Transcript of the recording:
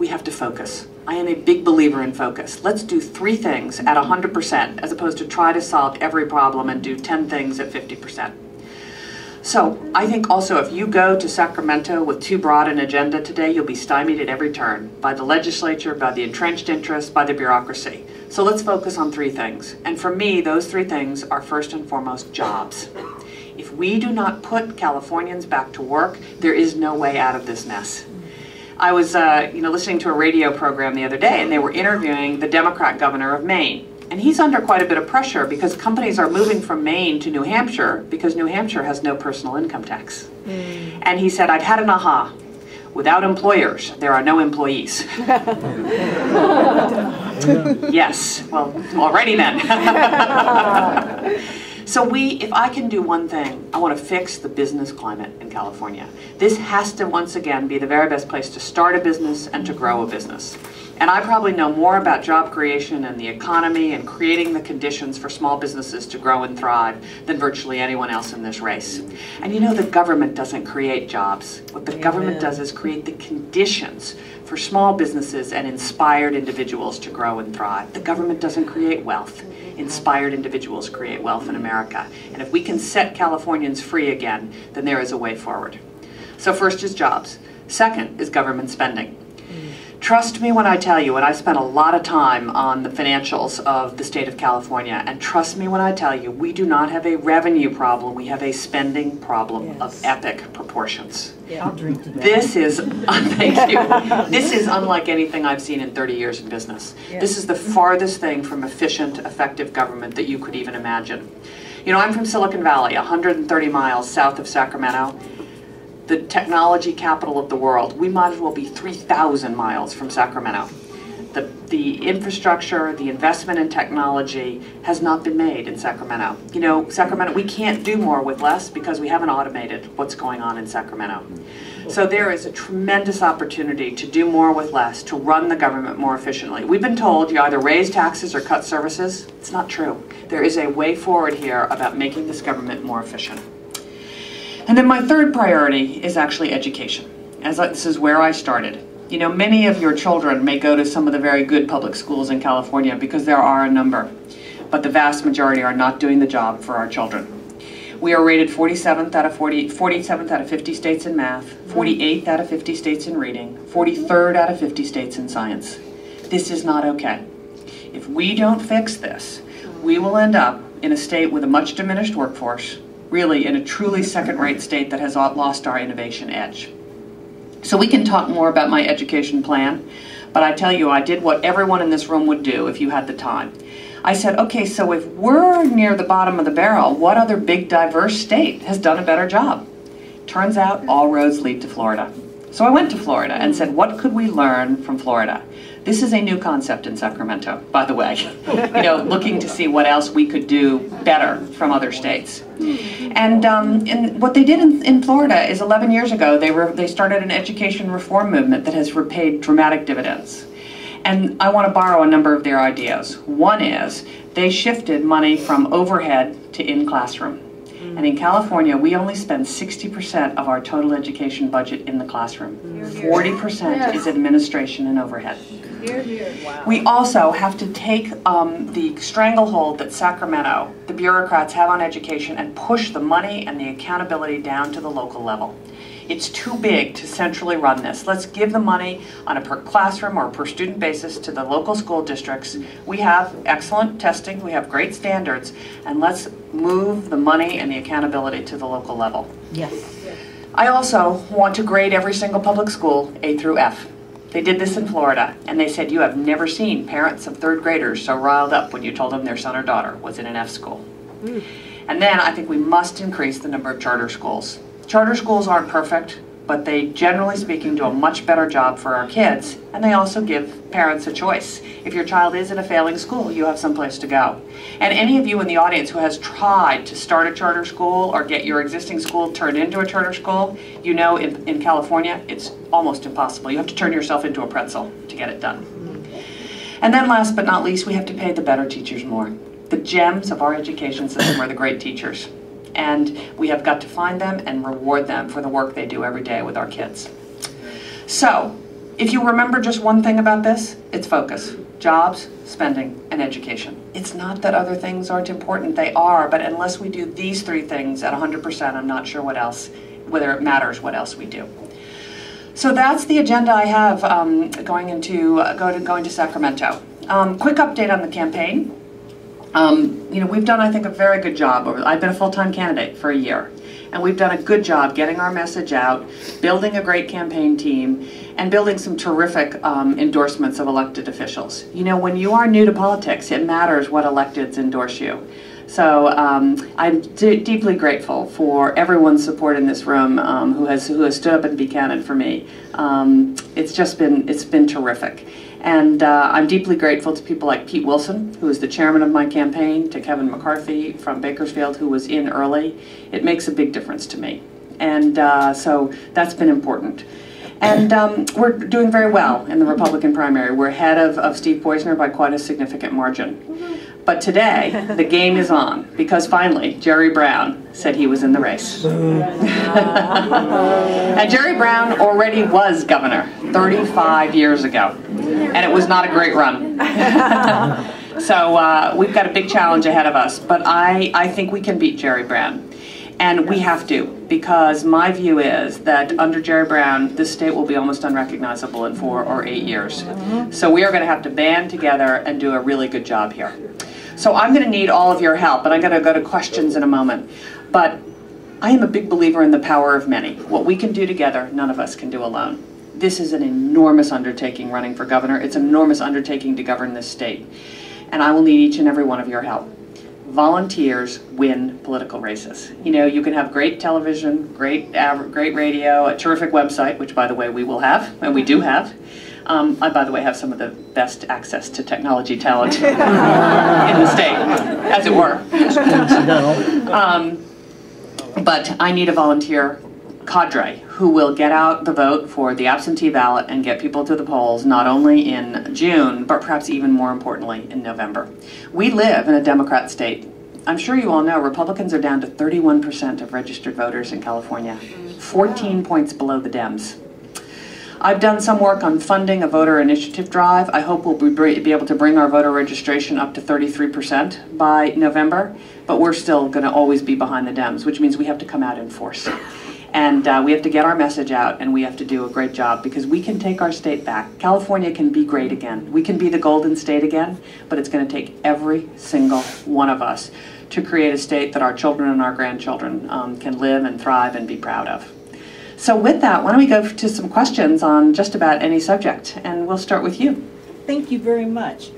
we have to focus. I am a big believer in focus. Let's do 3 things at 100% as opposed to try to solve every problem and do 10 things at 50%. So I think also if you go to Sacramento with too broad an agenda today, you'll be stymied at every turn by the legislature, by the entrenched interests, by the bureaucracy. So let's focus on 3 things. And for me, those 3 things are first and foremost jobs. If we do not put Californians back to work, there is no way out of this mess. I was listening to a radio program the other day, and they were interviewing the Democrat governor of Maine. And he's under quite a bit of pressure because companies are moving from Maine to New Hampshire because New Hampshire has no personal income tax. And he said, I've had an aha. Without employers, there are no employees. Yes, well, alrighty then. So if I can do one thing, I want to fix the business climate in California. This has to, once again, be the very best place to start a business and to grow a business. And I probably know more about job creation and the economy and creating the conditions for small businesses to grow and thrive than virtually anyone else in this race. And you know, the government doesn't create jobs. What the government does is create the conditions for small businesses and inspired individuals to grow and thrive. The government doesn't create wealth. Inspired individuals create wealth in America. And if we can set Californians free again, then there is a way forward. So first is jobs. Second is government spending. Trust me when I tell you, and I spent a lot of time on the financials of the state of California, and trust me when I tell you, we do not have a revenue problem, we have a spending problem of epic proportions. I'll drink to that. This is, thank you, this is unlike anything I've seen in 30 years in business. This is the farthest thing from efficient, effective government that you could even imagine. You know, I'm from Silicon Valley, 130 miles south of Sacramento. The technology capital of the world. We might as well be 3,000 miles from Sacramento. The infrastructure, the investment in technology has not been made in Sacramento. You know, Sacramento, we can't do more with less because we haven't automated what's going on in Sacramento. So there is a tremendous opportunity to do more with less, to run the government more efficiently. We've been told you either raise taxes or cut services. It's not true. There is a way forward here about making this government more efficient. And then my third priority is actually education. This is where I started. You know, many of your children may go to some of the very good public schools in California because there are a number, but the vast majority are not doing the job for our children. We are rated 47th out of 50 states in math, 48th out of 50 states in reading, 43rd out of 50 states in science. This is not okay. If we don't fix this, we will end up in a state with a much diminished workforce, really in a truly second-rate state that has lost our innovation edge. So we can talk more about my education plan, but I tell you, I did what everyone in this room would do if you had the time. I said, okay, so if we're near the bottom of the barrel, what other big diverse state has done a better job? Turns out all roads lead to Florida. So I went to Florida and said, what could we learn from Florida? This is a new concept in Sacramento, by the way. You know, looking to see what else we could do better from other states. And what they did in Florida is 11 years ago, they started an education reform movement that has repaid dramatic dividends. And I want to borrow a number of their ideas. One is they shifted money from overhead to in-classroom. And in California, we only spend 60% of our total education budget in the classroom. 40% is administration and overhead. Wow. We also have to take the stranglehold that Sacramento, the bureaucrats have on education, and push the money and the accountability down to the local level. It's too big to centrally run this. Let's give the money on a per classroom or per student basis to the local school districts. We have excellent testing, we have great standards, and let's move the money and the accountability to the local level. Yes. I also want to grade every single public school A through F. They did this in Florida, and they said, you have never seen parents of third graders so riled up when you told them their son or daughter was in an F school. And then I think we must increase the number of charter schools. Charter schools aren't perfect, but they, generally speaking, do a much better job for our kids, and they also give parents a choice. If your child is in a failing school, you have someplace to go. And any of you in the audience who has tried to start a charter school or get your existing school turned into a charter school, you know in California, it's almost impossible. You have to turn yourself into a pretzel to get it done. And then last but not least, we have to pay the better teachers more. The gems of our education system are the great teachers. And we have got to find them and reward them for the work they do every day with our kids. So, If you remember just one thing about this, it's focus. Jobs, spending, and education. It's not that other things aren't important, they are, but unless we do these three things at 100%, I'm not sure what else, whether it matters what else we do. So that's the agenda I have going to Sacramento. Quick update on the campaign. We've done, I think, a very good job. I've been a full-time candidate for a year, and we've done a good job getting our message out, building a great campaign team, and building some terrific endorsements of elected officials. When you are new to politics, it matters what electeds endorse you. So I'm deeply grateful for everyone's support in this room who has stood up in Buchanan for me. It's been terrific. And I'm deeply grateful to people like Pete Wilson, who is the chairman of my campaign, to Kevin McCarthy from Bakersfield, who was in early. It makes a big difference to me. And so that's been important. And we're doing very well in the Republican primary. We're ahead of Steve Poizner by quite a significant margin. But today, the game is on, because finally, Jerry Brown said he was in the race. And Jerry Brown already was governor 35 years ago, and it was not a great run. So we've got a big challenge ahead of us, but I think we can beat Jerry Brown. And we have to, because my view is that under Jerry Brown, this state will be almost unrecognizable in 4 or 8 years. So we are going to have to band together and do a really good job here. So I'm going to need all of your help, and I'm going to go to questions in a moment. But I am a big believer in the power of many. What we can do together, none of us can do alone. This is an enormous undertaking running for governor. It's an enormous undertaking to govern this state. And I will need each and every one of your help. Volunteers win political races. You can have great television, great radio, a terrific website, which, by the way, we will have, and we do have. I, by the way, have some of the best access to technology talent in the state, as it were. But I need a volunteer cadre who will get out the vote for the absentee ballot and get people to the polls not only in June, but perhaps even more importantly in November. We live in a Democrat state. I'm sure you all know Republicans are down to 31% of registered voters in California, 14 points below the Dems. I've done some work on funding a voter initiative drive. I hope we'll be able to bring our voter registration up to 33% by November, but we're still going to always be behind the Dems, which means we have to come out in force. And we have to get our message out, and we have to do a great job, because we can take our state back. California can be great again. We can be the golden state again, but it's going to take every single one of us to create a state that our children and our grandchildren can live and thrive and be proud of. So with that, why don't we go to some questions on just about any subject, and we'll start with you. Thank you very much.